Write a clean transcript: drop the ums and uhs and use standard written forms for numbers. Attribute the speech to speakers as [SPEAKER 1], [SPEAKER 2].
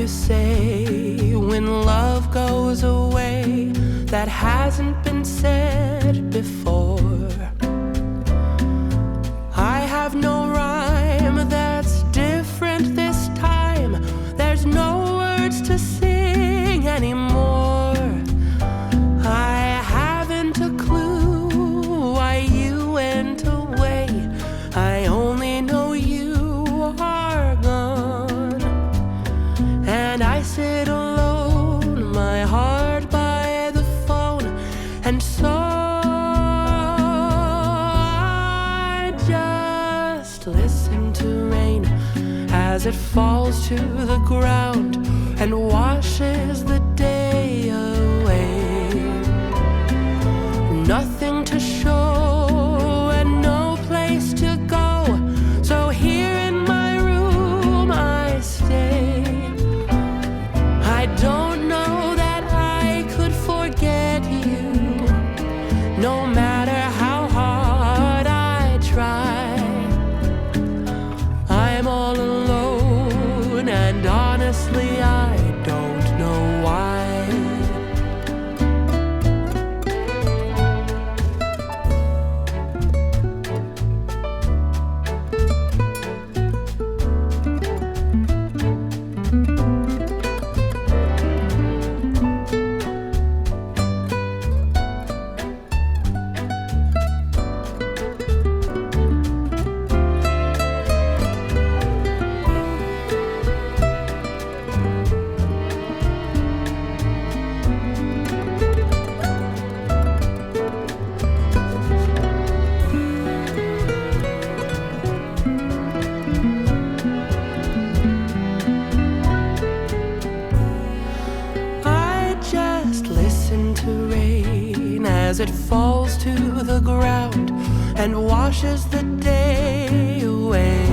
[SPEAKER 1] you say when love goes away that hasn't been said before? I have no rhyme that's different this time. There's no words to sing anymore. I haven't a clue why you went away. I only know you are gone. And I sit alone, my heart by the phone, and so I just listen to rain as it falls to the ground and washes the day away. Nothing to show and no place to go, so here in my room I stay. I don't know that I could forget you, no matter how hard I try. I'm all alone, and honestly I don't know why. As it falls to the ground and washes the day away.